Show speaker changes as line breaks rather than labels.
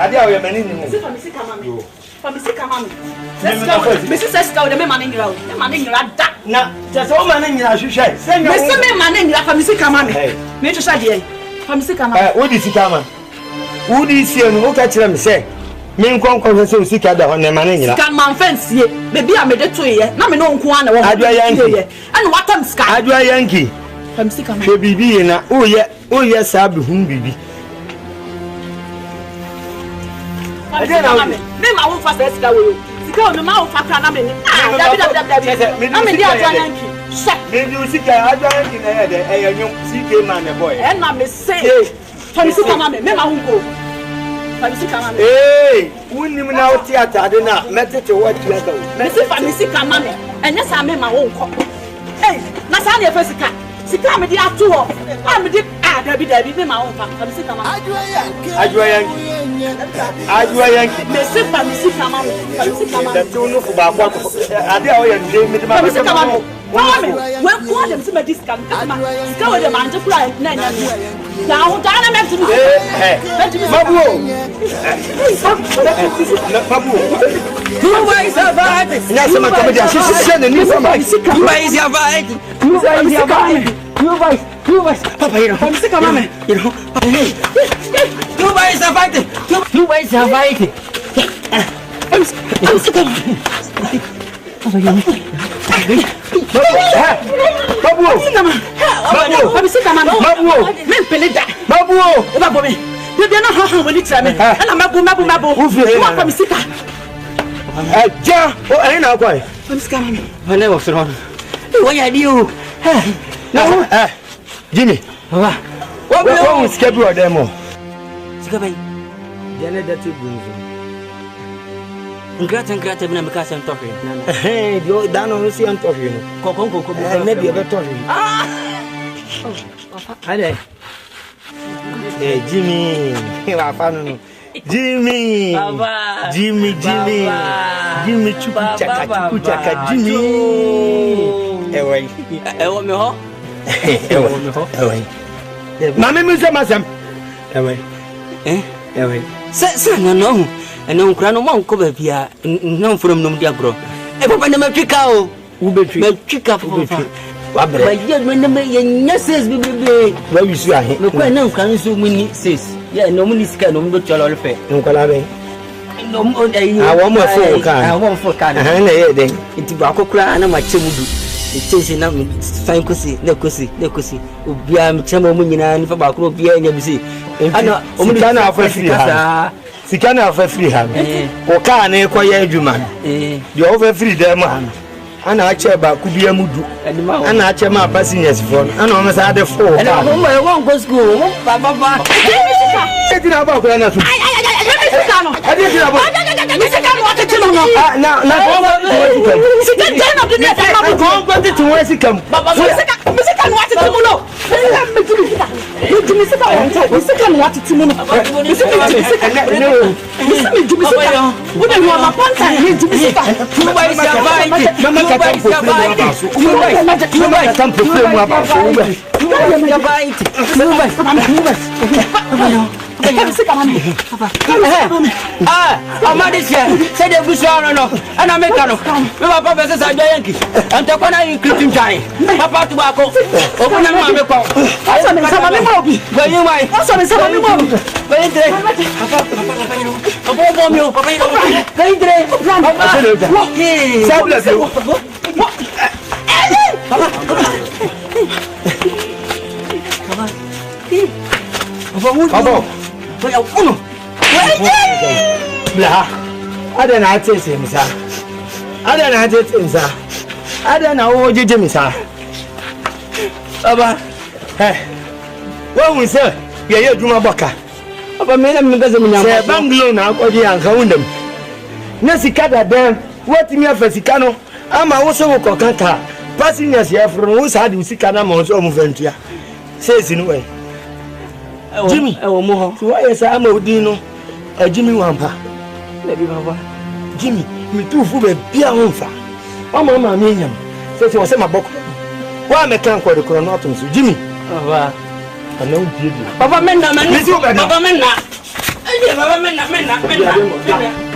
Adia we mani ni mo.
Se famisi kama me. Famisi kama me. Mesi seska o de me mani ngira o. De mani ngira da.
Na, just o mani ngira hwehwe. Senya.
Mesi me mani ngira famisi kama me. Me hwehwe de. Famisi kama.
Wo di sika ma. Wo di sie no wo ka kire me se. Me nkon se o sika da ho ne mani ngira.
Sika man fancy. Baby a me de to ye. Na me no nko an na wo.
Adua yanki.
Ana watam sika.
Adua yanki.
Famisi kama.
Hwe bibi ye na o ye sa bi hum bibi.
Me ma won fa sika wo. Sika o me ma won fa kra na me ni. Ah, dabi. Na me di adua yanki. Sha.
Me di sika adua yanki na ye de eyanwum sika man the boy.
E na me say. Famisi kama me ma won go. Famisi kama me.
Wunim na o theater de na metete what theater.
Me say famisi kama me. Enya sa me ma won ko. Na sa na e fa sika. Sika me di atu ho. Ah me di dabi me ma won fa. Famisi kama me.
Adua yanki.
Me say famisi kama me. Famisi kama me.
Da tu no fu ba kwa. Ade a o ye ndé me di ma.
Famisi kama me. Mama me. We ko dem se me discount. Sika we dem anje kura na nya me. Na ho da na me tu.
Babu. Babu.
Who is a vibe?
Nya se ma come dia sisi na ni fama.
Who is a vibe? Who is a vibe? You guys, Papa, you know, I'm sick of mommy. You know, you guys are fighting. You guys are fighting. I'm sick of
Babu,
I'm sick of Babu, men pelida. Babu, you don't know how when it's a man. And I'm Mabu. Who are sick of?
Ja, oh, ain't quite.
I'm scamming.
I never saw him. What are you?
No, Jimmy,
What
was schedule demo?
Skabay.
Janet, that's it.
Ingrat na because I'm talking.
Hey, you down on see I'm talking. Maybe a better. Hey, Jimmy, I found Jimmy, chukuchaka, Jimmy.
Ewo me ho.
Mami musa masam.
Sa no. Eno nkura no mo nko ba bia no from nom dia gro. Papa na matwika o.
Ubetwi.
Matwika fofa.
Wabre.
Ba ye me na me ye nya ses bibebe.
Wa wisu ahe.
Me kwa na nkura nso mu ni ses. Ye no mu ni sika no mu betu ala fe.
Nkwala be.
No mu dai.
Wo mo fo kan.
Wo mo fo kan.
Na ye den.
Nti ba akokura na ma chemudu. Itense na fan kosi na kosi obia me chama mu nyina ni fa ba akoro obia nya bi se.
Ana omu na afa free ha. Sika na afa free ha. O ka na ekoye adwuma. De o fa free dem ha. Ana ache ba kubia mudu. Ana ache ma passengers for. Ana o mesa de fo.
Ana mo won go school. Baba.
Etina ba ko na su.
Sika no. Sika no ati tino no.
Na
Sika tino de na fa
ko ko ti tun we sika.
Baba sika no ati tino no. Sika no ati tino no.
Say the bushano no, and I make no. We were Papa says I Yankee, and the corner in Christian Johnny. Papa tobacco, open a mamma call. Where you might also be some of them. Very great.
Blah. Ada na atese misa. Ada na wo jeje misa.
Baba,
What we say? Ye duma boka.
Papa me na me gaza me nyam.
Say banglo na akodi anka wundam. Na sika da dem, what me afa sika no, ama wo so wo kokanta. Passengers here from wo sa de sika na ma wo so mo ventua. Say sinu we. Jimmy,
Ewo mo ho.
so why say ama odin no? Jimmy wampa.
Baby Baba.
Jimmy, me tu fu be bia honfa. Mama me nyam. Say wo say maboko. Wa me kan ko de kro no atom so Jimmy.
Baba.
Ana o die.
Papa menna. Papa menna. Baba, men na.